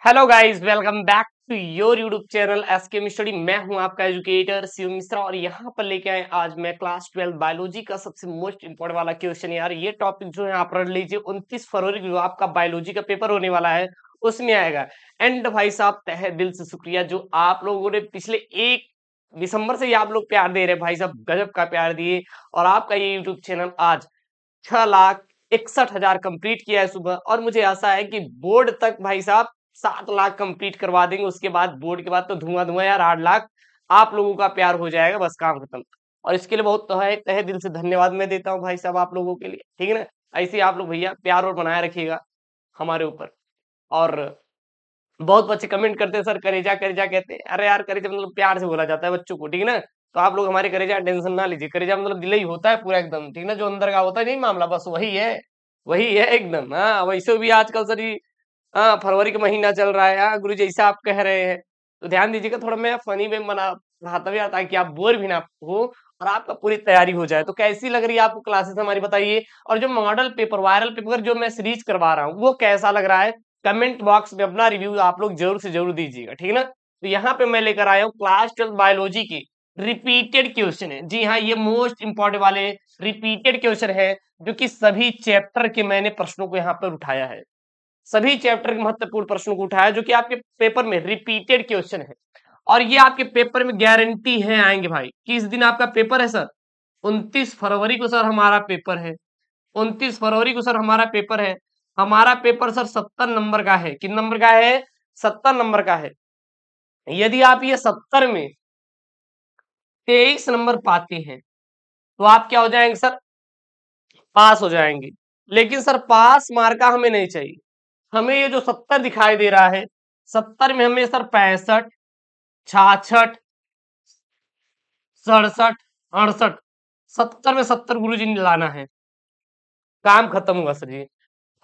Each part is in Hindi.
Hello guys, welcome back to your YouTube channel SK study. मैं हूं आपका एजुकेटर शिव मिश्रा और यहां पर लेके आए आज मैं क्लास 12 बायोलॉजी का सबसे मोस्ट इंपोर्टेंट वाला क्वेश्चन। यार ये टॉपिक जो है आप पढ़ लीजिए, 29 फरवरी को आपका बायोलॉजी का पेपर होने वाला है, उसमें आएगा। एंड भाई साहब, तहे दिल से शुक्रिया जो आप लोगों ने पिछले 1 दिसंबर से ही आप लोग प्यार दे रहे हैं। भाई साहब गजब का प्यार दिए और आपका ये यूट्यूब चैनल आज 6,61,000 कंप्लीट किया है सुबह। और मुझे आशा है कि बोर्ड तक भाई साहब 7 लाख कंप्लीट करवा देंगे। उसके बाद बोर्ड के बाद तो धुआं धुआं यार, 8 लाख आप लोगों का प्यार हो जाएगा, बस काम खत्म। और इसके लिए बहुत तहे दिल से धन्यवाद मैं देता हूँ भाई साहब आप लोगों के लिए, ठीक है ना। ऐसे ही आप लोग भैया प्यार और बनाए रखिएगा हमारे ऊपर। और बहुत बच्चे कमेंट करते हैं, सर करेजा करेजा कहते हैं। अरे यार, करेजा मतलब प्यार से बोला जाता है बच्चों को, ठीक है ना। तो आप लोग हमारे करेजा टेंशन ना लीजिए। करेजा मतलब दिल ही होता है पूरा एकदम, ठीक ना, जो अंदर का होता है नहीं मामला, बस वही है एकदम। हाँ, वैसे भी आजकल सर जी, हाँ फरवरी का महीना चल रहा है। हाँ गुरु जैसा आप कह रहे हैं, तो ध्यान दीजिएगा। थोड़ा मैं फनी में बना रहा था ताकि आप बोर भी ना हो और आपका पूरी तैयारी हो जाए। तो कैसी लग रही है आपको क्लासेस हमारी, बताइए। और जो मॉडल पेपर वायरल पेपर जो मैं सीरीज करवा रहा हूँ वो कैसा लग रहा है, कमेंट बॉक्स में अपना रिव्यू आप लोग जरूर से जरूर दीजिएगा, ठीक है ना। तो यहाँ पे मैं लेकर आया हूँ क्लास 12 बायोलॉजी की रिपीटेड क्वेश्चन है। जी हाँ, ये मोस्ट इंपॉर्टेंट वाले रिपीटेड क्वेश्चन है जो कि सभी चैप्टर के मैंने प्रश्नों को यहाँ पर उठाया है। सभी चैप्टर के महत्वपूर्ण प्रश्नों को उठाया जो कि आपके पेपर में रिपीटेड क्वेश्चन है। और ये आपके पेपर में गारंटी है आएंगे भाई। किस दिन आपका पेपर है सर? 29 फरवरी को सर हमारा पेपर है। 29 फरवरी को सर हमारा पेपर है। हमारा पेपर सर 70 नंबर का है। किन नंबर का है? 70 नंबर का है। यदि आप ये 70 में 23 नंबर पाते हैं तो आप क्या हो जाएंगे सर? पास हो जाएंगे। लेकिन सर पास मार्का हमें नहीं चाहिए। हमें ये जो 70 दिखाई दे रहा है, 70 में हमें सर 65, 66, 67, 68, 70 में 70 गुरुजी ने लाना है, काम खत्म हुआ सर जी।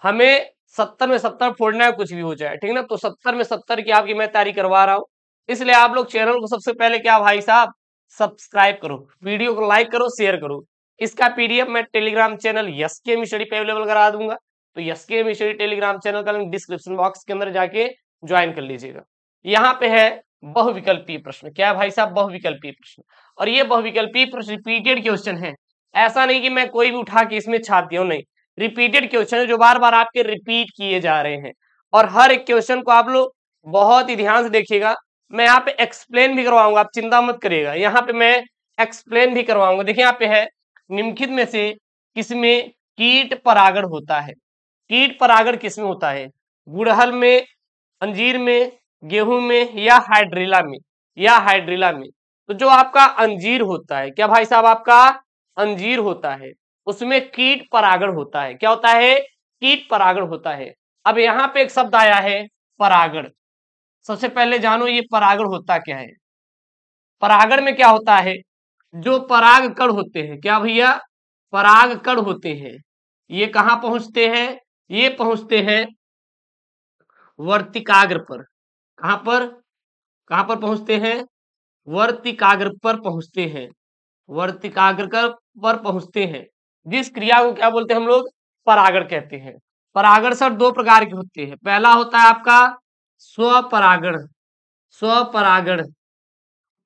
हमें 70 में 70 फोड़ना है, कुछ भी हो जाए, ठीक है ना। तो 70 में 70 की आपकी मैं तैयारी करवा रहा हूं। इसलिए आप लोग चैनल को सबसे पहले क्या भाई साहब, सब्सक्राइब करो, वीडियो को लाइक करो, शेयर करो। इसका पीडीएफ मैं टेलीग्राम चैनल एसके स्टडी पे अवेलेबल करा दूंगा। तो एसके स्टडी टेलीग्राम चैनल का लिंक डिस्क्रिप्शन बॉक्स के अंदर जाके ज्वाइन कर लीजिएगा। यहाँ पे है बहुविकल्पीय प्रश्न। क्या है भाई साहब? बहुविकल्पीय प्रश्न। और ये बहुविकल्पीय प्रश्न रिपीटेड क्वेश्चन है। ऐसा नहीं कि मैं कोई भी उठा के इसमें छाप दिया हूं, नहीं। रिपीटेड क्वेश्चन है जो बार बार आपके रिपीट किए जा रहे हैं। और हर एक क्वेश्चन को आप लोग बहुत ही ध्यान से देखिएगा। मैं यहाँ पे एक्सप्लेन भी करवाऊंगा, आप चिंता मत करिएगा। यहाँ पे मैं एक्सप्लेन भी करवाऊंगा। देखिए यहाँ पे है, निम्नलिखित में से किसमें कीट परागण होता है? कीट परागण किसमें होता है? गुड़हल में, अंजीर में, गेहूं में, या हाइड्रिला में? या हाइड्रिला में। तो जो आपका अंजीर होता है, क्या भाई साहब आपका अंजीर होता है, उसमें कीट परागण होता है। क्या होता है? कीट परागण होता है। अब यहाँ पे एक शब्द आया है परागण। सबसे पहले जानो ये परागण होता क्या है। परागण में क्या होता है? जो पराग कण होते हैं, क्या भैया? पराग कण होते हैं, ये कहां पहुंचते हैं? ये पहुंचते हैं वर्तिकाग्र पर। कहां पर? कहां पर पहुंचते हैं? वर्तिकाग्र पर पहुंचते हैं। वर्तिकाग्र पर पहुंचते हैं। जिस क्रिया को क्या बोलते हैं हम लोग? परागण कहते हैं। परागण सर दो प्रकार के होते हैं। पहला होता है आपका स्वपरागण, स्वपरागण।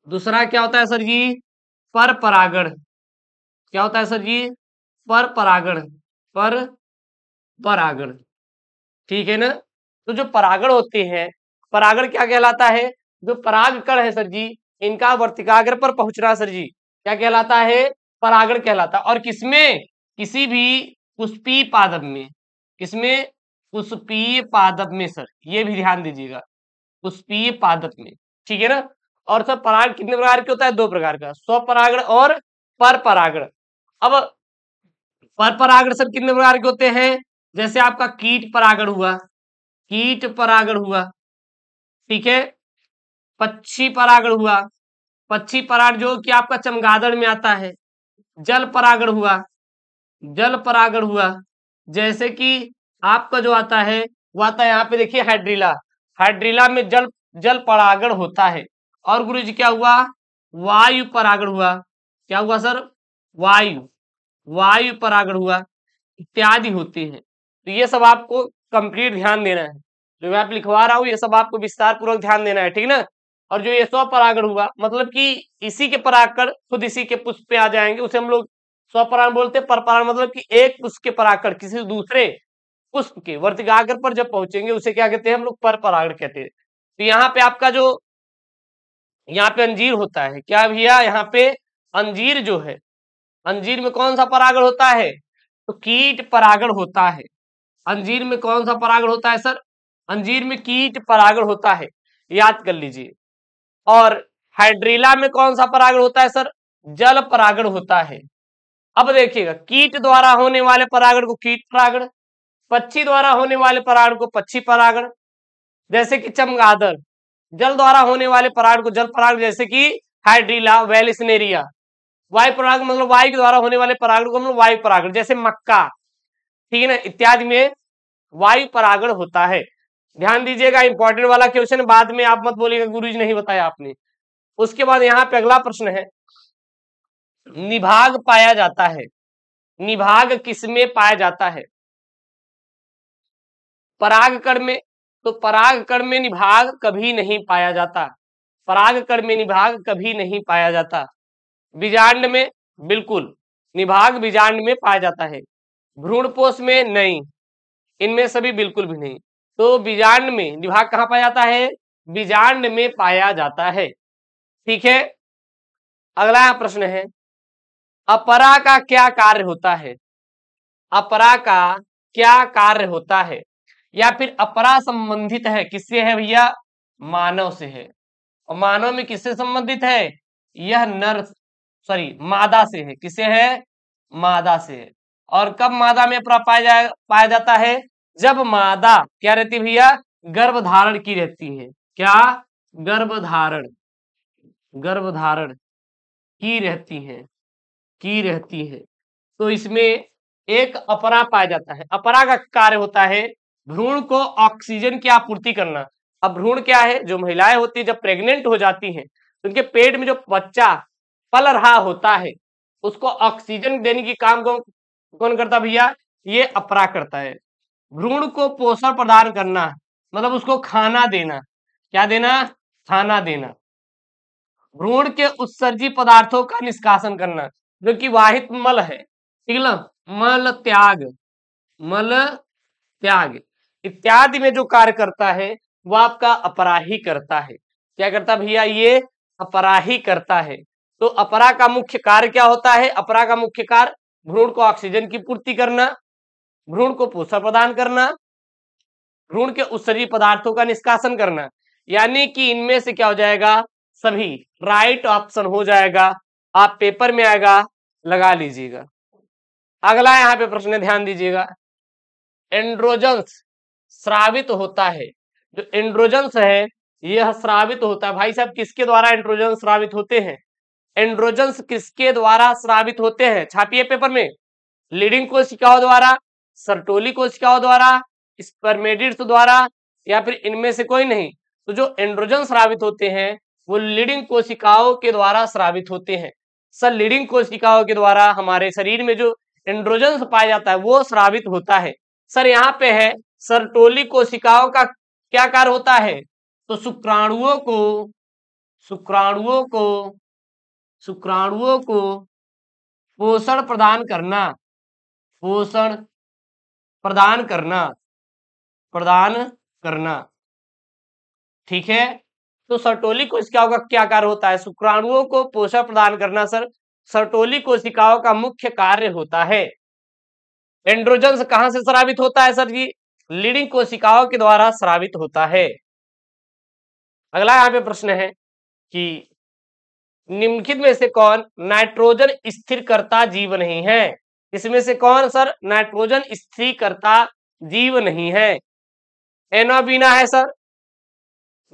दूसरा क्या होता है सर जी? पर परागण। क्या होता है सर जी? पर परागण, पर परागण, ठीक है ना। तो जो परागण होते हैं, परागण क्या कहलाता है? जो पराग कण है सर जी, इनका वर्तिकाग्र पर पहुंचना सर जी क्या कहलाता है? परागण कहलाता है। और किसमें? किसी भी पुष्पीय पादप में। किसमें? पुष्पीय पादप में सर, ये भी ध्यान दीजिएगा, पुष्पीय पादप में, ठीक है ना। और सर पराग कितने प्रकार के होता है? 2 प्रकार का, स्वपरागण और पर परागण। अब पर परागण सर कितने प्रकार के होते हैं? जैसे आपका कीट परागण हुआ, कीट परागण हुआ, ठीक है। पक्षी परागण हुआ, पक्षी परागण जो कि आपका चमगादड़ में आता है। जल परागण हुआ, जल परागण हुआ, जैसे कि आपका जो आता है वो आता है यहाँ पे देखिए हाइड्रिला। हाइड्रिला में जल जल परागण होता है। और गुरु जी क्या हुआ? वायु परागण हुआ। क्या हुआ सर? वायु, वायु परागण हुआ, इत्यादि होते हैं। तो ये सब आपको कंप्लीट ध्यान देना है। जो मैं आप लिखवा रहा हूँ ये सब आपको विस्तार पूर्वक ध्यान देना है, ठीक ना। और जो ये स्वपरागण हुआ मतलब कि इसी के परागकण खुद इसी के पुष्प पे आ जाएंगे, उसे हम लोग स्वपरागण बोलते हैं। परपरागण मतलब कि एक पुष्प के परागकण किसी दूसरे पुष्प के वर्तिकाग्र पर जब पहुंचेंगे उसे क्या कहते हैं हम लोग, परपरागण कहते हैं। तो यहाँ पे आपका जो यहाँ पे अंजीर होता है, क्या भैया यहाँ पे अंजीर जो है, अंजीर में कौन सा परागण होता है, तो कीट परागण होता है। अंजीर में कौन सा परागण होता है सर, अंजीर में कीट परागण होता है, याद कर लीजिए। और हाइड्रीला में कौन सा परागण होता है सर, जल परागण होता है। अब देखिएगा, कीट द्वारा होने वाले परागण को कीट परागण, पक्षी द्वारा होने वाले परागण को पक्षी परागण, जैसे कि चमगादड़। जल द्वारा होने वाले परागण को जल परागण, जैसे कि हाइड्रीला, वेलिस्नेरिया। वायु परागण मतलब वायु के द्वारा होने वाले परागण को हम लोग वायु परागण, जैसे मक्का, ठीक है ना, इत्यादि में वायु परागण होता है। ध्यान दीजिएगा, इंपॉर्टेंट वाला क्वेश्चन, बाद में आप मत बोलिएगा गुरुजी नहीं बताया आपने। उसके बाद यहाँ पे अगला प्रश्न है, निभाग पाया जाता है, निभाग किसमें पाया जाता है, परागकण में। तो परागकण में निभाग कभी नहीं पाया जाता, परागकण में निभाग कभी नहीं पाया जाता। बीजांड में बिल्कुल निभाग बीजांड में पाया जाता है, भ्रूणपोष में नहीं, इनमें सभी बिल्कुल भी नहीं। तो बीजांड में निभाग कहाँ पाया जाता है, बीजांड में पाया जाता है, ठीक है। अगला प्रश्न है, अपरा का क्या कार्य होता है, अपरा का क्या कार्य होता है, या फिर अपरा संबंधित है किससे है भैया, मानव से है। और मानव में किससे संबंधित है, यह नर मादा से है, किससे है, मादा से है। और कब मादा में अपरा पाया जाता है, जब मादा क्या रहती है भैया, गर्भधारण की रहती है। क्या, गर्भधारण, गर्भधारण की रहती है, की रहती है। तो इसमें एक अपरा पाया जाता है। अपरा का कार्य होता है भ्रूण को ऑक्सीजन की आपूर्ति करना। अब भ्रूण क्या है, जो महिलाएं होती है जब प्रेग्नेंट हो जाती हैं तो उनके पेट में जो बच्चा पल रहा होता है उसको ऑक्सीजन देने की काम कौन करता भैया, ये अपरा करता है। भ्रूण को पोषण प्रदान करना मतलब उसको खाना देना, क्या देना, खाना देना। भ्रूण के उत्सर्जी पदार्थों का निष्कासन करना, जो कि वाहित मल है, ठीक है ना, मल त्याग, मल त्याग इत्यादि में जो कार्य करता है वो आपका अपरा ही करता है। क्या करता भैया, ये अपरा ही करता है। तो अपरा का मुख्य कार्य क्या होता है, अपरा का मुख्य कार्य भ्रूण को ऑक्सीजन की पूर्ति करना, भ्रूण को पोषण प्रदान करना, भ्रूण के उत्सर्जी पदार्थों का निष्कासन करना। यानी कि इनमें से क्या हो जाएगा, सभी राइट ऑप्शन हो जाएगा। आप पेपर में आएगा, लगा लीजिएगा। अगला यहाँ पे प्रश्न ध्यान दीजिएगा, एंड्रोजन्स स्रावित होता है। जो एंड्रोजन्स है यह स्रावित होता है। भाई साहब किसके द्वारा एंड्रोजन स्रावित होते हैं, एंड्रोजन्स किसके द्वारा स्रावित होते हैं, छापिए पेपर में, लीडिंग कोशिकाओं द्वारा, सर्टोली कोशिकाओं द्वारा, स्पर्मेटिड्स द्वारा, या फिर इनमें से कोई नहीं। तो जो एंड्रोजन स्रावित होते हैं वो लीडिंग कोशिकाओं के द्वारा स्रावित होते हैं। सर लीडिंग कोशिकाओं के द्वारा हमारे शरीर में जो एंड्रोजन पाया जाता है वो स्रावित होता है। सर यहाँ पे है सर्टोली कोशिकाओं का क्या कार्य होता है, तो शुक्राणुओं को पोषण प्रदान करना, पोषण प्रदान करना, ठीक है। तो सर्टोली कोशिकाओं का क्या कार्य होता है, शुक्राणुओं को पोषण प्रदान करना सर सर्टोली कोशिकाओं का मुख्य कार्य होता है। एंड्रोजन कहां से स्रावित होता है सर जी, लीडिंग कोशिकाओं के द्वारा स्रावित होता है। अगला यहाँ पे प्रश्न है कि निम्नलिखित में से कौन नाइट्रोजन स्थिर करता जीव नहीं है, इसमें से कौन सर नाइट्रोजन स्थिर करता जीव नहीं है, एनोबीना है सर,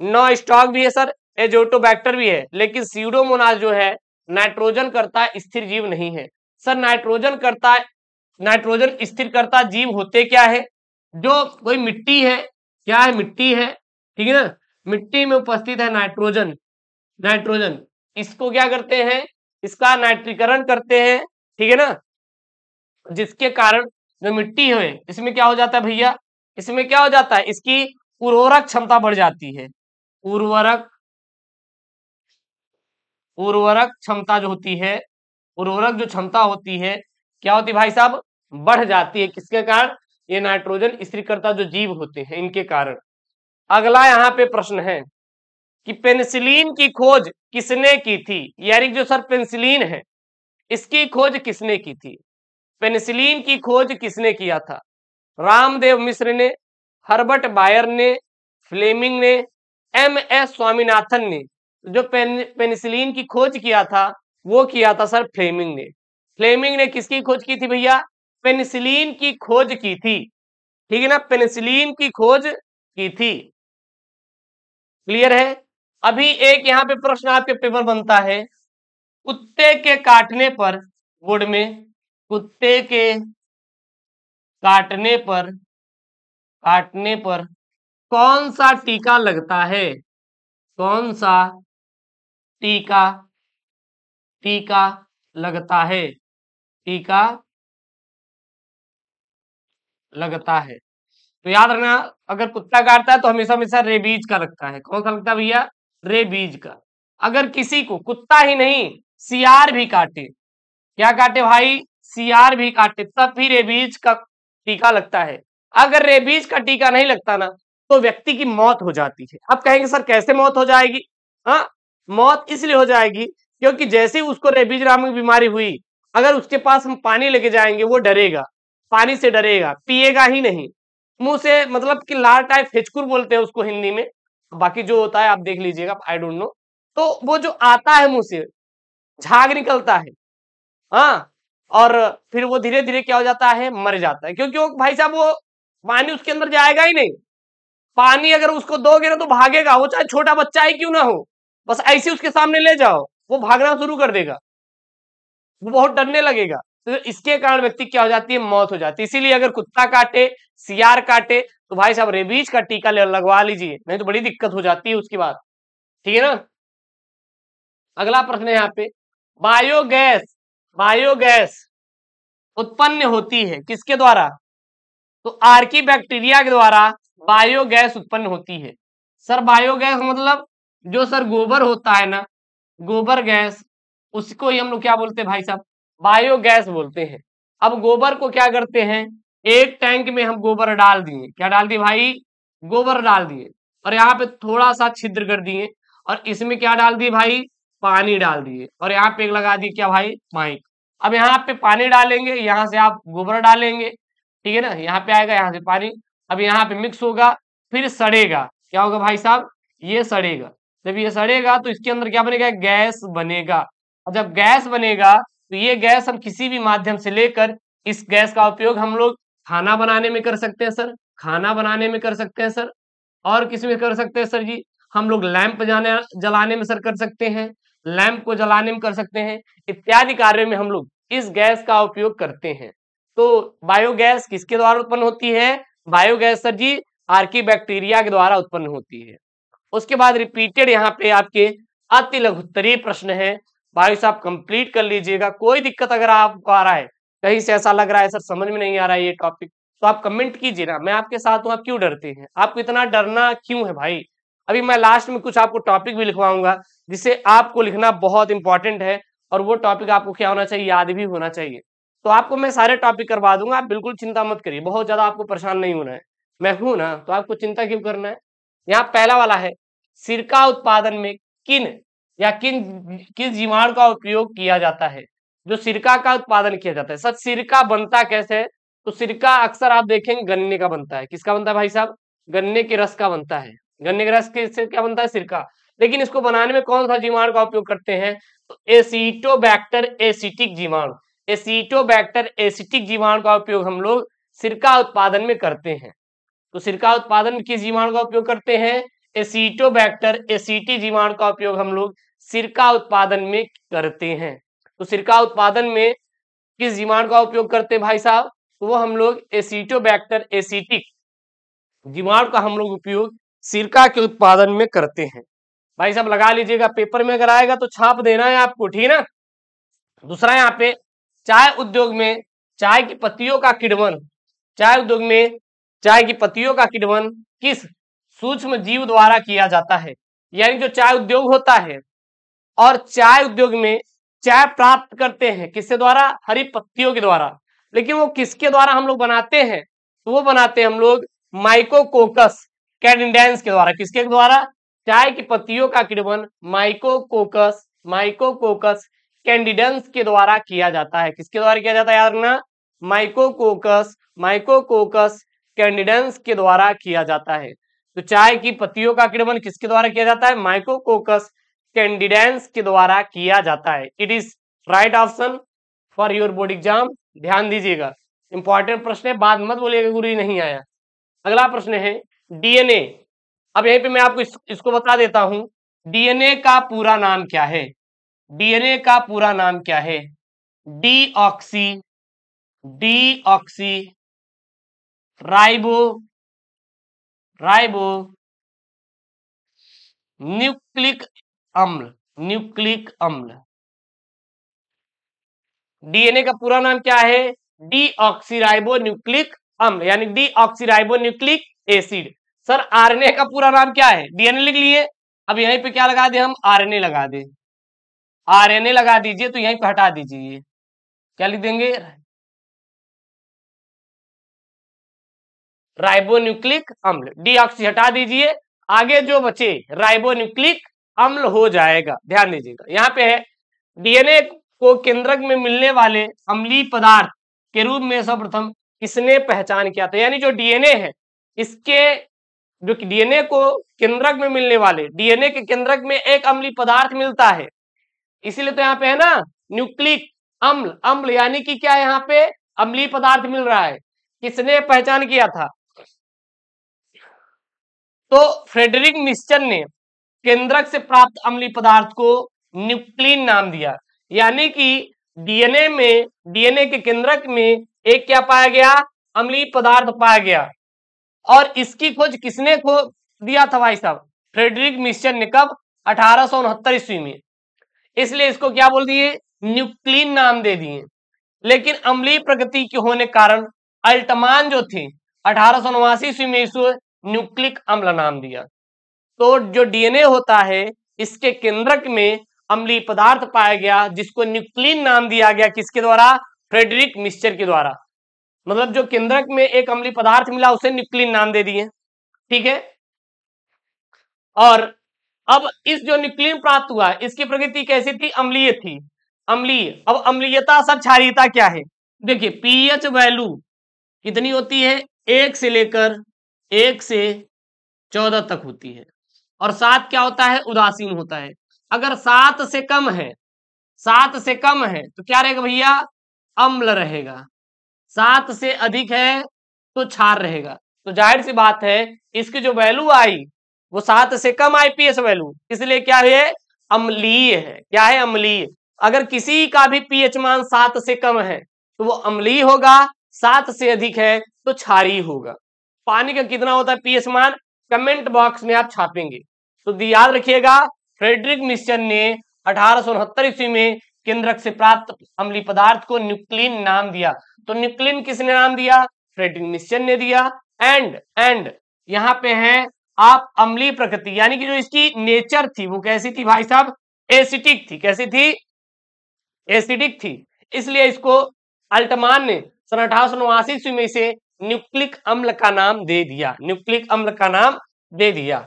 नो स्टॉक भी है सर, एजोटोबैक्टर भी है, लेकिन स्यूडोमोनास जो है नाइट्रोजन करता स्थिर जीव नहीं है। सर नाइट्रोजन स्थिर करता जीव होते क्या है, जो कोई मिट्टी है, क्या है, मिट्टी है, ठीक है ना, मिट्टी में उपस्थित है नाइट्रोजन, नाइट्रोजन इसको क्या करते हैं, इसका नाइट्रीकरण करते हैं, ठीक है ना, जिसके कारण जो मिट्टी है इसमें क्या हो जाता है भैया, इसमें क्या हो जाता है, इसकी उर्वरक क्षमता बढ़ जाती है। उर्वरक उर्वरक क्षमता जो होती है, उर्वरक जो क्षमता होती है क्या होती है भाई साहब, बढ़ जाती है। किसके कारण? ये नाइट्रोजन स्थिरीकर्ता जो जीव होते हैं इनके कारण। अगला यहाँ पे प्रश्न है कि पेनिसिलिन की खोज किसने की थी? यानी जो सर पेनिसिलिन है इसकी खोज किसने की थी? पेनिसिलिन की खोज किसने किया था? रामदेव मिश्र ने, हर्बर्ट बायर ने, फ्लेमिंग ने, एम.एस. स्वामीनाथन ने। जो पेनिसिलिन की खोज किया था वो किया था सर फ्लेमिंग ने। फ्लेमिंग ने किसकी खोज की थी भैया? पेनिसिलिन की खोज की थी, ठीक है ना, पेनिसिलिन की खोज की थी। क्लियर है? अभी एक यहाँ पे प्रश्न आपके पेपर बनता है, कुत्ते के काटने पर, बोर्ड में, कुत्ते के काटने पर कौन सा टीका लगता है? कौन सा टीका लगता है? टीका लगता है। तो याद रखना, अगर कुत्ता काटता है तो हमेशा हमेशा रेबीज का लगता है। कौन सा लगता है भैया? रेबीज का। अगर किसी को कुत्ता ही नहीं सियार भी काटे, क्या काटे भाई? सियार भी काटे, तब भी रेबीज का टीका लगता है। अगर रेबीज का टीका नहीं लगता ना तो व्यक्ति की मौत हो जाती है। अब कहेंगे सर कैसे मौत हो जाएगी? हाँ, मौत इसलिए हो जाएगी क्योंकि जैसे ही उसको रेबीज नामक बीमारी हुई, अगर उसके पास हम पानी लेके जाएंगे वो डरेगा, पानी से डरेगा, पिएगा ही नहीं, मुंह से मतलब कि लाल टाइप फेचकुर बोलते हैं उसको हिंदी में, बाकी जो होता है आप देख लीजिएगा, आई डोंट नो। तो वो जो आता है मुंह से झाग निकलता है, हाँ, और फिर वो धीरे धीरे क्या हो जाता है, मर जाता है, क्योंकि वो भाई साहब वो पानी उसके अंदर जाएगा ही नहीं। पानी अगर उसको दोगे ना तो भागेगा, वो चाहे छोटा बच्चा ही क्यों ना हो, बस ऐसे उसके सामने ले जाओ वो भागना शुरू कर देगा, वो बहुत डरने लगेगा। तो इसके कारण व्यक्ति क्या हो जाती है, मौत हो जाती है। इसीलिए अगर कुत्ता काटे, सियार काटे तो भाई साहब रेबीज का टीका लगवा लीजिए, नहीं तो बड़ी दिक्कत हो जाती है उसके बाद, ठीक है ना। अगला प्रश्न है यहाँ पे, बायोगैस उत्पन्न होती है किसके द्वारा? तो आर्की बैक्टीरिया के द्वारा बायोगैस उत्पन्न होती है। सर बायोगैस मतलब जो सर गोबर होता है ना, गोबर गैस, उसको ही हम लोग क्या बोलते हैं भाई साहब, बायोगैस बोलते हैं। अब गोबर को क्या करते हैं, एक टैंक में हम गोबर डाल दिए, क्या डाल दिए भाई, गोबर डाल दिए, और यहाँ पे थोड़ा सा छिद्र कर दिए और इसमें क्या डाल दिए भाई, पानी डाल दिए, और यहाँ पे एक लगा दिए क्या भाई, पाइप। अब यहाँ पे पानी डालेंगे, यहाँ से आप गोबर डालेंगे, ठीक है ना, यहाँ पे आएगा, यहाँ से पानी, अब यहाँ पे मिक्स होगा, फिर सड़ेगा, क्या होगा भाई साहब, ये सड़ेगा। जब ये सड़ेगा तो इसके अंदर क्या बनेगा, गैस बनेगा, और जब गैस बनेगा तो ये गैस हम किसी भी माध्यम से लेकर, इस गैस का उपयोग हम लोग खाना बनाने में कर सकते हैं सर, खाना बनाने में कर सकते हैं सर, और किस में कर सकते हैं सर जी, हम लोग लैंप जलाने में सर कर सकते हैं, लैंप को जलाने में कर सकते हैं, इत्यादि कार्य में हम लोग इस गैस का उपयोग करते हैं। तो बायोगैस किसके द्वारा उत्पन्न होती है? बायोगैस सर जी आर्की बैक्टीरिया के द्वारा उत्पन्न होती है। उसके बाद रिपीटेड यहाँ पे आपके अति लघुत्तरीय प्रश्न है, भाई साहब कंप्लीट कर लीजिएगा। कोई दिक्कत अगर आपको आ रहा है, कहीं से ऐसा लग रहा है सर समझ में नहीं आ रहा है ये टॉपिक, तो आप कमेंट कीजिए ना, मैं आपके साथ हूँ। आप क्यों डरते हैं, आपको इतना डरना क्यों है भाई? अभी मैं लास्ट में कुछ आपको टॉपिक भी लिखवाऊंगा जिसे आपको लिखना बहुत इंपॉर्टेंट है, और वो टॉपिक आपको क्या होना चाहिए, याद भी होना चाहिए। तो आपको मैं सारे टॉपिक करवा दूंगा, आप बिल्कुल चिंता मत करिए, बहुत ज्यादा आपको परेशान नहीं होना है, मैं हूं ना, तो आपको चिंता क्यों करना है। यहाँ पहला वाला है, सिरका उत्पादन में किन या किन किस जीवाणु का उपयोग किया जाता है? जो सिरका का उत्पादन किया जाता है, सच सिरका बनता कैसे है? तो सिरका अक्सर आप देखेंगे गन्ने का बनता है। किसका बनता है भाई साहब? गन्ने के रस का बनता है। गन्ने के रस के से क्या बनता है? सिरका। लेकिन इसको बनाने में कौन सा जीवाणु का उपयोग करते हैं? तो एसिटोबैक्टर एसिटिक जीवाणु, एसिटोबैक्टर एसिटिक जीवाणु का उपयोग हम लोग सिरका उत्पादन में करते हैं। तो सिरका उत्पादन में किस जीवाणु का उपयोग करते हैं? एसिटोबैक्टर एसिटी जीवाणु का उपयोग हम लोग सिरका उत्पादन में करते हैं। तो सिरका उत्पादन में किस जीवाणु का उपयोग करते हैं भाई साहब? तो वो हम लोग एसिटोबैक्टर एसिटिक जीवाणु का हम लोग उपयोग सिरका के उत्पादन में करते हैं। भाई साहब लगा लीजिएगा, पेपर में अगर आएगा तो छाप देना है आपको, ठीक है ना। दूसरा यहाँ पे, चाय उद्योग में चाय की पत्तियों का किण्वन, चाय उद्योग में चाय की पत्तियों का किण्वन किस सूक्ष्म जीव द्वारा किया जाता है। यानी जो चाय उद्योग होता है, और चाय उद्योग में चाय प्राप्त करते हैं किसके द्वारा? हरी पत्तियों के द्वारा। लेकिन वो किसके द्वारा हम लोग बनाते हैं? तो वो बनाते हैं हम लोग माइकोकोकस कैंडिडेंस के द्वारा। किसके द्वारा? चाय की पत्तियों का किण्वन माइकोकोकस कैंडिडेंस के द्वारा किया जाता है। किसके द्वारा किया जाता है? याद रखना, माइकोकोकस कैंडिडेंस के द्वारा किया जाता है। तो चाय की पत्तियों का किण्वन किसके द्वारा किया जाता है? माइकोकोकस कैंडिडेंस के द्वारा किया जाता है। It is right option for your board exam. ध्यान दीजिएगा, इंपॉर्टेंट प्रश्न है, बाद मत बोलिएगा गुरु नहीं आया। अगला प्रश्न है डीएनए। अब यहीं पे मैं आपको इसको बता देता हूं, डीएनए का पूरा नाम क्या है? डीएनए का पूरा नाम क्या है? डीऑक्सी राइबो न्यूक्लिक अम्ल। डीएनए का पूरा नाम क्या है? डीऑक्सीराइबो न्यूक्लिक अम्ल, यानी deoxyribo nucleic acid. Sir RNA का पूरा नाम क्या है? डीएनए लिख लिए, अब यहीं पे क्या लगा दे हम? आरएनए लगा दे, आरएनए लगा दीजिए। तो यहीं पे हटा दीजिए, क्या लिख देंगे? राइबोन्यूक्लिक अम्ल। डीऑक्सी हटा दीजिए, आगे जो बचे राइबोन्यूक्लिक अम्ल हो जाएगा। ध्यान दीजिएगा, यहाँ पे है डीएनए को केंद्रक में मिलने वाले अम्लीय पदार्थ के रूप में सर्वप्रथम किसने पहचान किया था? यानी जो डीएनए है, इसके जो डीएनए को केंद्रक में मिलने वाले, डीएनए के केंद्रक में एक अम्लीय पदार्थ मिलता है, इसीलिए तो यहाँ पे है ना न्यूक्लिक अम्ल यानी कि क्या, यहाँ पे अम्लीय पदार्थ मिल रहा है। किसने पहचान किया था? तो फ्रेडरिक मिस्चर ने केंद्रक से प्राप्त अम्लीय पदार्थ को न्यूक्लिन नाम दिया। यानी कि डीएनए के केंद्रक में एक क्या पाया गया? अम्लीय पदार्थ पाया गया। और इसकी खोज किसने दिया था भाई साहब? फ्रेडरिक मिस्चर ने। कब? 1869 ईस्वी में। इसलिए इसको क्या बोल दिए? न्यूक्लिन नाम दे दिए। लेकिन अम्लीय प्रकृति के होने कारण अल्टमान जो थे 1889 ईस्वी में इसको न्यूक्लिक अम्ल नाम दिया। तो जो डीएनए होता है, इसके केंद्रक में अम्लीय पदार्थ पाया गया जिसको न्यूक्लिन नाम दिया गया। किसके द्वारा? फ्रेडरिक मिस्चर के द्वारा। मतलब जो केंद्रक में एक अम्लीय पदार्थ मिला उसे न्यूक्लिन नाम दे दिए। ठीक है, और अब इस जो न्यूक्लिन प्राप्त हुआ, इसकी प्रकृति कैसी थी? अम्लीय थी। अम्लीय। अब अम्लीयता सर क्षारीयता क्या है? देखिए पीएच वैल्यू कितनी होती है? 1 से लेकर 1 से 14 तक होती है। और 7 क्या होता है? उदासीन होता है। अगर 7 से कम है, 7 से कम है तो क्या रहेगा भैया? अम्ल रहेगा। 7 से अधिक है तो क्षार रहेगा। तो जाहिर सी बात है इसकी जो वैल्यू आई वो 7 से कम आई पीएच वैल्यू, इसलिए क्या है? अम्लीय है। क्या है? अम्लीय। अगर किसी का भी पीएच मान 7 से कम है तो वो अम्लीय होगा, 7 से अधिक है तो क्षारीय होगा। पानी का कितना होता है पीएच मान? कमेंट बॉक्स में आप छापेंगे। तो याद रखिएगा, फ्रेडरिक मिस्चर ने 1869 ईस्वी में केंद्रक से प्राप्त अम्लीय पदार्थ को न्यूक्लिन नाम दिया। तो न्यूक्लिन किसने नाम दिया? फ्रेडरिक मिस्चर ने दिया। एंड यहाँ पे है आप अम्लीय प्रकृति, यानी कि जो इसकी नेचर थी वो कैसी थी भाई साहब? एसिडिक थी। कैसी थी? एसिडिक थी। इसलिए इसको अल्टमान ने सन 1889 ईस्वी में इसे न्यूक्लिक अम्ल का नाम दे दिया। न्यूक्लिक अम्ल का नाम दे दिया।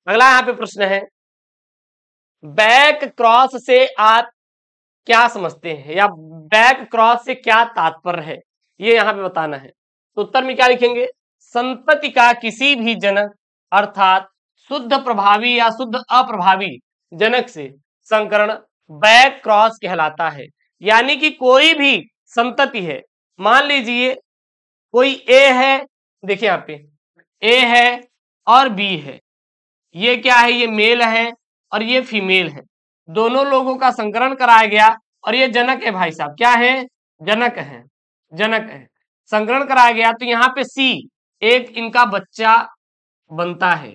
अगला यहाँ पे प्रश्न है, बैक क्रॉस से आप क्या समझते हैं, या बैक क्रॉस से क्या तात्पर्य है, ये यहाँ पे बताना है। तो उत्तर में क्या लिखेंगे? संतति का किसी भी जनक अर्थात शुद्ध प्रभावी या शुद्ध अप्रभावी जनक से संकरण बैक क्रॉस कहलाता है। यानी कि कोई भी संतति है, मान लीजिए कोई ए है, देखिए यहाँ पे ए है और बी है, ये क्या है? ये मेल है और ये फीमेल है। दोनों लोगों का संकरण कराया गया और ये जनक है भाई साहब। क्या है? जनक है। जनक है, संकरण कराया गया। तो यहाँ पे सी एक इनका बच्चा बनता है।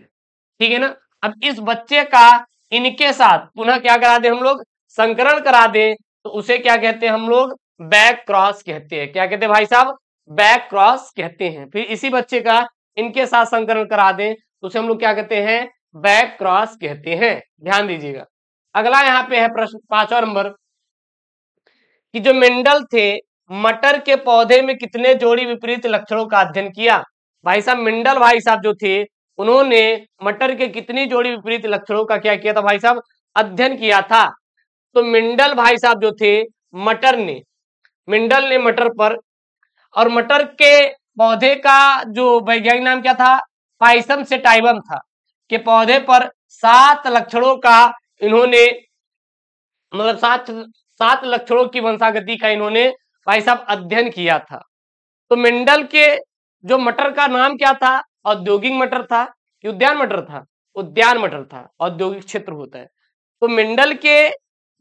ठीक है ना? अब इस बच्चे का इनके साथ पुनः क्या करा दे हम लोग? संकरण करा दे, तो उसे क्या कहते हैं हम लोग? बैक क्रॉस कहते हैं। क्या कहते हैं भाई साहब? बैक क्रॉस कहते हैं। फिर इसी बच्चे का इनके साथ संकरण करा दें तो उसे हम लोग क्या कहते हैं, बैक क्रॉस कहते हैं। ध्यान दीजिएगा। अगला यहाँ पे है प्रश्न 5वां नंबर कि जो मेंडल थे मटर के पौधे में कितने जोड़ी विपरीत लक्षणों का अध्ययन किया। भाई साहब मेंडल भाई साहब जो थे उन्होंने मटर के कितनी जोड़ी विपरीत लक्षणों का क्या किया था भाई साहब, अध्ययन किया था। तो मेंडल भाई साहब जो थे मेंडल ने मटर पर, और मटर के पौधे का जो वैज्ञानिक नाम क्या था, पाइसम सेटाइवम था, के पौधे पर 7 लक्षणों का इन्होंने मतलब 7 लक्षणों की वंशागति का इन्होंने भाई साहब अध्ययन किया था। तो मेंडल के जो मटर का नाम क्या था, औद्योगिक मटर था कि उद्यान मटर था, उद्यान मटर था, औद्योगिक क्षेत्र होता है। तो मेंडल के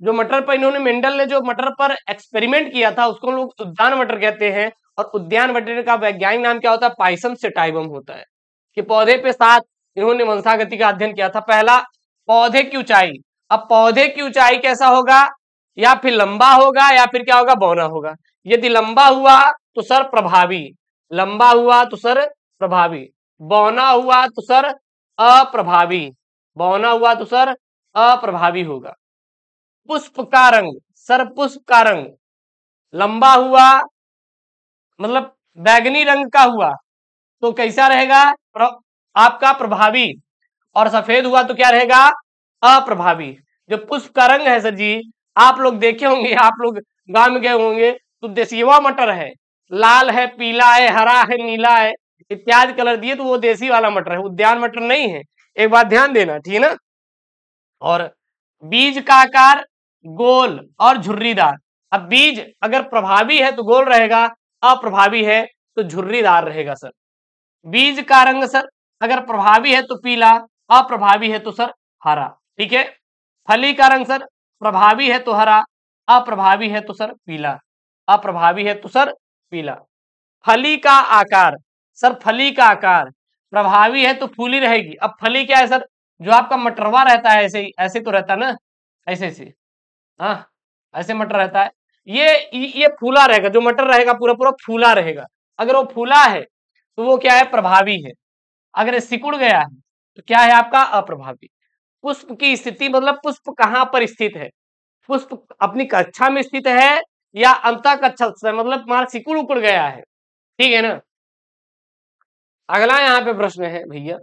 जो मटर पर मेंडल ने जो मटर पर एक्सपेरिमेंट किया था उसको लोग उद्यान मटर कहते हैं, और उद्यान मटर का वैज्ञानिक नाम क्या होता है, पाइसम सेटाइवम होता है। कि पौधे पे 7 इन्होंने वंशागति का अध्ययन किया था। पहला, पौधे की ऊंचाई। अब पौधे की ऊंचाई कैसा होगा, या फिर लंबा होगा या फिर क्या होगा, बौना होगा। यदि लंबा हुआ तो सर प्रभावी, लंबा हुआ तो सर प्रभावी, बौना हुआ तो सर अप्रभावी, बौना हुआ तो सर अप्रभावी होगा। पुष्प का रंग, सर पुष्प का रंग लंबा हुआ मतलब बैगनी रंग का हुआ तो कैसा रहेगा, आपका प्रभावी, और सफेद हुआ तो क्या रहेगा, अप्रभावी। जो पुष्प का रंग है सर जी, आप लोग देखे होंगे, आप लोग गांव में गए होंगे तो देसीवा मटर है, लाल है, पीला है, हरा है, नीला है, इत्यादि कलर दिए तो वो देसी वाला मटर है, उद्यान मटर नहीं है। एक बात ध्यान देना, ठीक है ना। और बीज का आकार गोल और झुर्रीदार। अब बीज अगर प्रभावी है तो गोल रहेगा, अप्रभावी है तो झुर्रीदार रहेगा सर। बीज का रंग सर अगर प्रभावी है तो पीला, अप्रभावी है तो सर हरा, ठीक है। फली का रंग सर प्रभावी है तो हरा, अप्रभावी है तो सर पीला, अप्रभावी है तो सर पीला। फली का आकार सर, फली का आकार प्रभावी है तो फूली रहेगी। अब फली क्या है सर, जो आपका मटरवा रहता है ऐसे ऐसे तो रहता है ना, ऐसे ऐसे, हाँ ऐसे मटर रहता है, ये फूला रहेगा, जो मटर रहेगा पूरा पूरा फूला रहेगा। अगर वो फूला है तो वो क्या है, प्रभावी है। अगर सिकुड़ गया है तो क्या है आपका, अप्रभावी। पुष्प की स्थिति मतलब पुष्प कहां पर स्थित है, पुष्प अपनी कक्षा में स्थित है या अंतः कक्षा से, मतलब मार्ग सिकुड़ उकुड़ गया है, ठीक है ना। अगला यहाँ पे प्रश्न है भैया,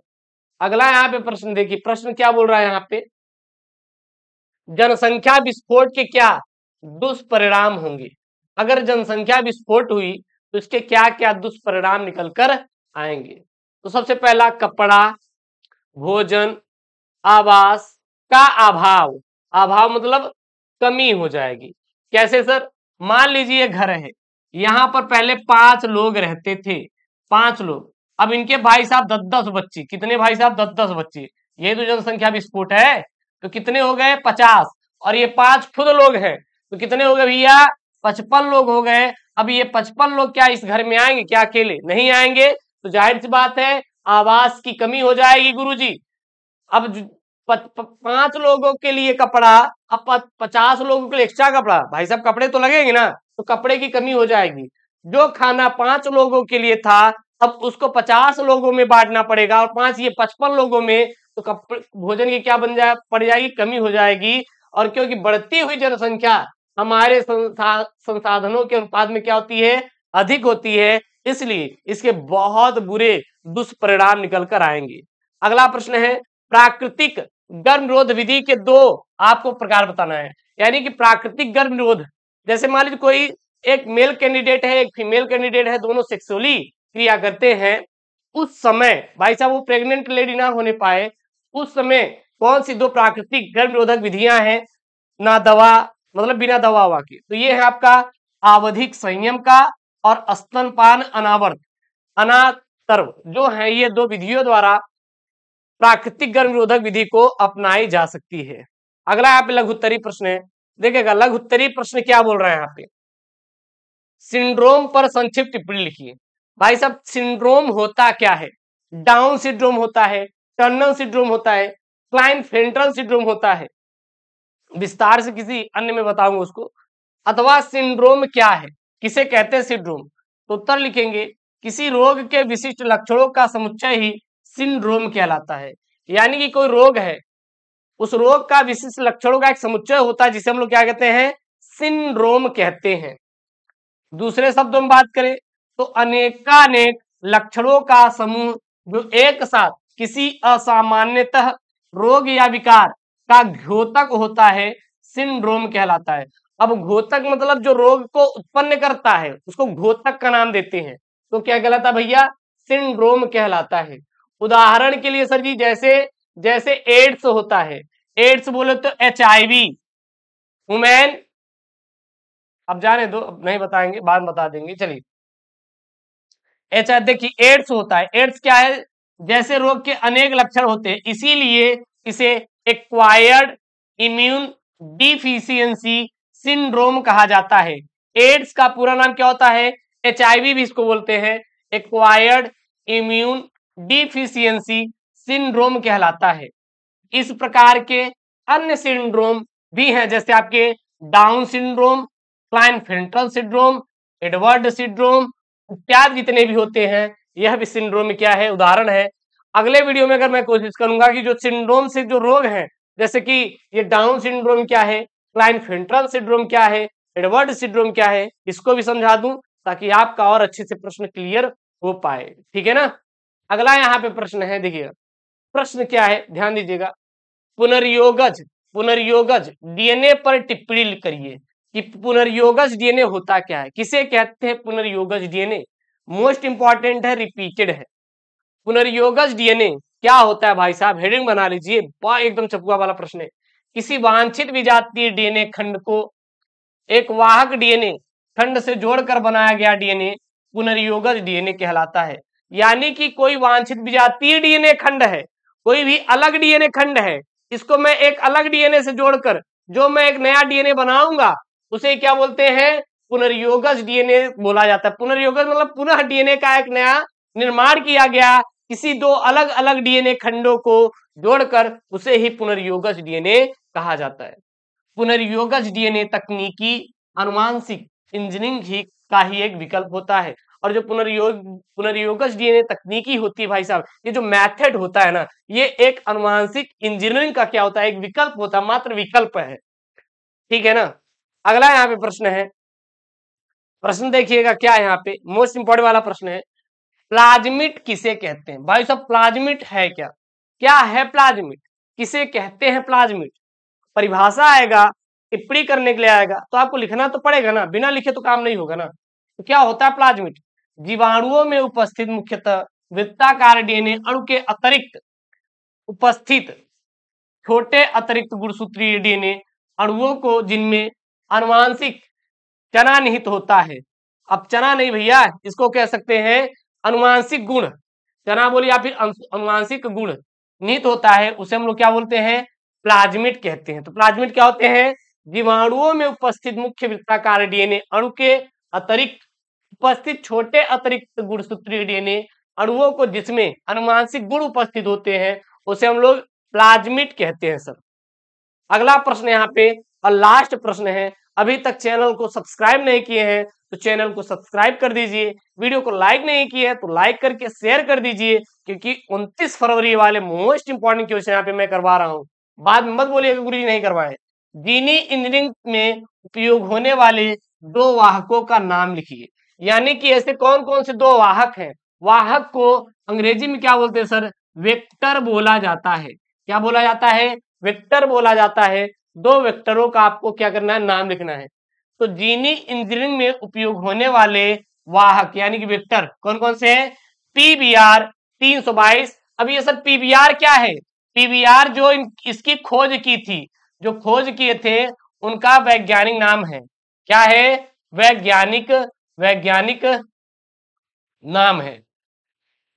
अगला यहाँ पे प्रश्न देखिए, प्रश्न क्या बोल रहा है यहाँ पे, जनसंख्या विस्फोट के क्या दुष्परिणाम होंगे। अगर जनसंख्या विस्फोट हुई तो इसके क्या क्या दुष्परिणाम निकल कर आएंगे। तो सबसे पहला, कपड़ा, भोजन, आवास का अभाव, अभाव मतलब कमी हो जाएगी। कैसे सर, मान लीजिए घर है, यहाँ पर पहले 5 लोग रहते थे, 5 लोग, अब इनके भाई साहब 10-10 बच्चे, कितने भाई साहब, 10-10 बच्चे, ये तो जनसंख्या विस्फोट है। तो कितने हो गए, 50, और ये 5 खुद लोग हैं तो कितने हो गए भैया, 55 लोग हो गए। अब ये 55 लोग क्या इस घर में आएंगे, क्या अकेले नहीं आएंगे, तो जाहिर सी बात है आवास की कमी हो जाएगी गुरुजी। अब 5 लोगों के लिए कपड़ा, अब 50 लोगों के लिए एक्स्ट्रा कपड़ा, भाई साहब कपड़े तो लगेंगे ना, तो कपड़े की कमी हो जाएगी। जो खाना 5 लोगों के लिए था अब उसको 50 लोगों में बांटना पड़ेगा, और 5 ये 55 लोगों में, तो भोजन की क्या पड़ जाएगी, कमी हो जाएगी। और क्योंकि बढ़ती हुई जनसंख्या हमारे संसाधनों के अनुपात में क्या होती है, अधिक होती है, इसलिए इसके बहुत बुरे दुष्परिणाम निकल कर आएंगे। अगला प्रश्न है, प्राकृतिक गर्भ निरोध विधि के 2 आपको प्रकार बताना है। यानी कि प्राकृतिक गर्भ निरोध, जैसे मान लीजिए कोई एक मेल कैंडिडेट है, एक फीमेल कैंडिडेट है, दोनों सेक्सुअली क्रिया करते हैं, उस समय भाई साहब वो प्रेग्नेंट लेडी ना होने पाए, उस समय कौन सी 2 प्राकृतिक गर्भ निरोधक विधियां हैं, ना दवा मतलब बिना दवा हुआ की। तो ये है आपका आवधिक संयम का और स्तनपान अनावर्त अनातर्व, जो है ये 2 विधियों द्वारा प्राकृतिक गर्भ निरोधक विधि को अपनाई जा सकती है। अगला यहाँ पे लघुत्तरी प्रश्न है, देखिएगा लघुत्तरी प्रश्न क्या बोल रहा है यहाँ पे, सिंड्रोम पर संक्षिप्त टिप्पणी लिखिए। भाई साहब सिंड्रोम होता क्या है, डाउन सिंड्रोम होता है, टर्नर सिंड्रोम होता है, क्लाइनफेल्टर सिंड्रोम होता है, विस्तार से किसी अन्य में बताऊंगा उसको, अथवा सिंड्रोम क्या है, किसे कहते हैं सिंड्रोम। तो उत्तर लिखेंगे किसी रोग के विशिष्ट लक्षणों का समुच्चय ही सिंड्रोम कहलाता है। यानी कि कोई रोग है, उस रोग का विशिष्ट लक्षणों का एक समुच्चय होता है, जिसे हम लोग क्या कहते हैं, सिंड्रोम कहते हैं। दूसरे शब्दों में बात करें तो अनेकानेक लक्षणों का समूह जो एक साथ किसी असामान्यतः रोग या विकार का द्योतक होता है, सिंड्रोम कहलाता है। अब घोतक मतलब जो रोग को उत्पन्न करता है उसको घोतक का नाम देते हैं, तो क्या कहलाता है भैया, सिंड्रोम कहलाता है। उदाहरण के लिए सर जी, जैसे जैसे एड्स होता है, एड्स बोले तो HIV, वुमेन, अब जाने दो, अब नहीं बताएंगे, बाद में बता देंगे। चलिए देखिए एड्स होता है, एड्स क्या है, जैसे रोग के अनेक लक्षण होते हैं, इसीलिए इसे एक्वायर्ड इम्यून डिफिशियंसी सिंड्रोम कहा जाता है। एड्स का पूरा नाम क्या होता है, HIV भी इसको बोलते हैं, एक्वायर्ड इम्यून डिफिशियंसी सिंड्रोम कहलाता है। इस प्रकार के अन्य सिंड्रोम भी हैं, जैसे आपके down syndrome, Klinefelter syndrome, Edward syndrome इत्यादि जितने भी होते हैं, यह भी सिंड्रोम में क्या है, उदाहरण है। अगले वीडियो में अगर मैं कोशिश करूंगा कि जो सिंड्रोम से जो रोग हैं, जैसे कि ये डाउन सिंड्रोम क्या है, क्लाइनफेल्टर सिंड्रोम क्या है, एडवर्ड सिंड्रोम क्या है, इसको भी समझा दूं ताकि आपका और अच्छे से प्रश्न क्लियर हो पाए। ठीक है ना। अगला यहाँ पे प्रश्न है, देखिए प्रश्न क्या है, ध्यान दीजिएगा। पुनर्योगज पुनर्योगज DNA पर टिप्पणी करिए कि पुनर्योगज DNA होता क्या है, किसे कहते हैं पुनर्योगज DNA। मोस्ट इंपॉर्टेंट है, रिपीटेड है। पुनर्योगज DNA क्या होता है भाई साहब, हेडिंग बना लीजिए, बहुत एकदम चपुआ वाला प्रश्न है। किसी वांछित विजातीय DNA खंड को एक वाहक DNA खंड से जोड़कर बनाया गया DNA पुनर्योगज DNA कहलाता है। यानी कि कोई वांछित विजातीय DNA खंड है, कोई भी अलग DNA खंड है, इसको मैं एक अलग DNA से जोड़कर जो मैं एक नया DNA बनाऊंगा उसे क्या बोलते हैं, पुनर्योगज DNA बोला जाता है। पुनर्योगज मतलब पुनः DNA का एक नया निर्माण किया गया, किसी दो अलग अलग DNA खंडों को जोड़कर उसे ही पुनर्योगज DNA कहा जाता है। पुनर्योगज DNA तकनीकी आनुवांशिक इंजीनियरिंग ही का ही एक विकल्प होता है। और जो पुनर्योगज DNA तकनीकी होती है भाई साहब, ये जो मेथड होता है ना, ये एक आनुवांशिक इंजीनियरिंग का क्या होता है, एक विकल्प होता है, मात्र विकल्प है। ठीक है ना। अगला यहाँ पे प्रश्न है, प्रश्न देखिएगा क्या है यहाँ पे, मोस्ट इंपोर्टेंट वाला प्रश्न है, प्लाज्मिड किसे कहते हैं। भाई साहब प्लाज्मिड है क्या, क्या है प्लाज्मिड, किसे कहते हैं प्लाज्मिड। परिभाषा आएगा, टिप्पणी करने के लिए आएगा, तो आपको लिखना तो पड़ेगा ना, बिना लिखे तो काम नहीं होगा ना। तो क्या होता है प्लाज्मिड, जीवाणुओं में उपस्थित मुख्यतः वृत्ताकार DNA अणु के अतिरिक्त उपस्थित छोटे अतिरिक्त गुणसूत्रीय DNA अणुओं को जिनमें आनुवांशिक चना निहित होता है। अब चना नहीं भैया, इसको कह सकते हैं अनुवांशिक गुण, चना बोलिए या फिर अनुवांशिक गुण निहित होता है, उसे हम लोग क्या बोलते हैं, प्लाज्मिड कहते हैं। तो प्लाज्मिड क्या होते हैं, जीवाणुओं में उपस्थित मुख्य वृत्ताकार DNA अणु के अतिरिक्त उपस्थित छोटे अतिरिक्त गुणसूत्रीय DNA अणुओं को जिसमें अनुवांशिक गुण उपस्थित होते हैं उसे हम लोग प्लाज्मिड कहते हैं सर। अगला प्रश्न यहाँ पे और लास्ट प्रश्न है, अभी तक चैनल को सब्सक्राइब नहीं किए हैं तो चैनल को सब्सक्राइब कर दीजिए, वीडियो को लाइक नहीं किए है तो लाइक करके शेयर कर दीजिए, क्योंकि 29 फरवरी वाले मोस्ट इंपॉर्टेंट क्वेश्चन यहाँ पे मैं करवा रहा हूँ। बाद में मत बोलिएगा गुरुजी नहीं करवाए। जीनी इंजीनियरिंग में उपयोग होने वाले दो वाहकों का नाम लिखिए। यानी कि ऐसे कौन कौन से दो वाहक हैं, वाहक को अंग्रेजी में क्या बोलते हैं सर, वेक्टर बोला जाता है। क्या बोला जाता है, वेक्टर बोला जाता है। दो वेक्टरों का आपको क्या करना है, नाम लिखना है। तो जीनी इंजीनियरिंग में उपयोग होने वाले वाहक यानी कि वेक्टर कौन कौन से हैं, PBr 322। अब ये सर PBr क्या है, PBr जो इसकी खोज की थी, जो खोज किए थे उनका वैज्ञानिक नाम है, क्या है, वैज्ञानिक नाम है,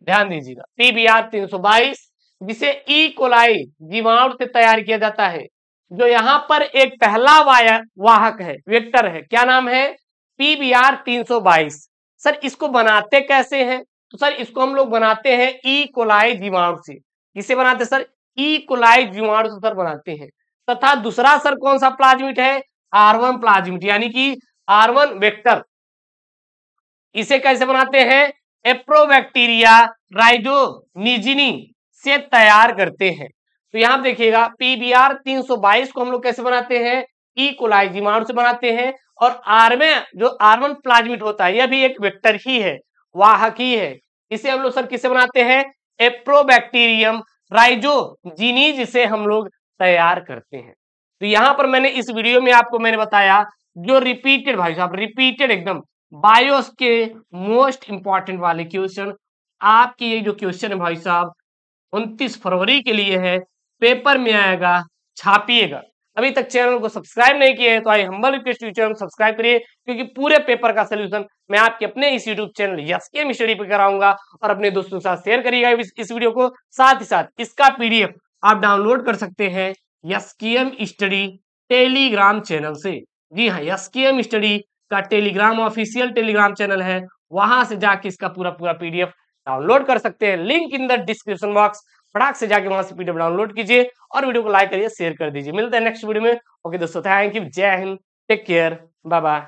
ध्यान दीजिएगा। PBr 322 जिसे ई कोलाई जीवाणु से तैयार किया जाता है। जो यहाँ पर एक पहला वाहक है, वेक्टर है, क्या नाम है, PBr 322। सर इसको बनाते कैसे हैं, तो सर इसको हम लोग बनाते हैं ई कोलाई जीवाणु से। किसे बनाते सर, ई कोलाई जीवाणु से सर बनाते हैं। तथा दूसरा सर कौन सा प्लाज्मिड है, R1 प्लाज्मिड, यानी कि R1 वेक्टर। इसे कैसे बनाते हैं, एप्रोबैक्टीरिया राइजोनिजिनी से तैयार करते हैं। तो यहां देखिएगा पीबीआर 322 को हम लोग कैसे बनाते हैं, ई कोलाई जीवाणु से बनाते हैं। और आर में जो आर1 प्लाज्मिड होता है, यह भी एक वेक्टर ही है, वाहक ही है। इसे हम लोग सर किससे बनाते हैं, एप्रोबैक्टीरियम राइजोजिनीज से हम लोग तैयार करते हैं। तो यहां पर मैंने इस वीडियो में आपको मैंने बताया जो रिपीटेड भाई साहब, रिपीटेड एकदम बायोस के मोस्ट इंपॉर्टेंट वाले क्वेश्चन, आपकी ये जो क्वेश्चन है भाई साहब 29 फरवरी के लिए है, पेपर में आएगा, छापिएगा। अभी तक चैनल को सब्सक्राइब नहीं किए हैं तो I humble request you channel subscribe करिए, क्योंकि पूरे पेपर का सोल्यूशन मैं आपके अपने इस यूट्यूब चैनल एसकेएम स्टडी पे कराऊंगा। और अपने दोस्तों के साथ शेयर करिएगा इस वीडियो को। साथ ही साथ इसका पीडीएफ आप डाउनलोड कर सकते हैं एसकेएम स्टडी टेलीग्राम चैनल से। जी हाँ, एसकेएम स्टडी का टेलीग्राम ऑफिशियल टेलीग्राम चैनल है, वहां से जाके इसका पूरा पीडीएफ डाउनलोड कर सकते हैं। Link in the description box, फटाक से जाके वहां से पीडीएफ डाउनलोड कीजिए और वीडियो को लाइक करिए, शेयर कर दीजिए। मिलते हैं नेक्स्ट वीडियो में। ओके दोस्तों, thank you, Jai Hind, take care, bye bye.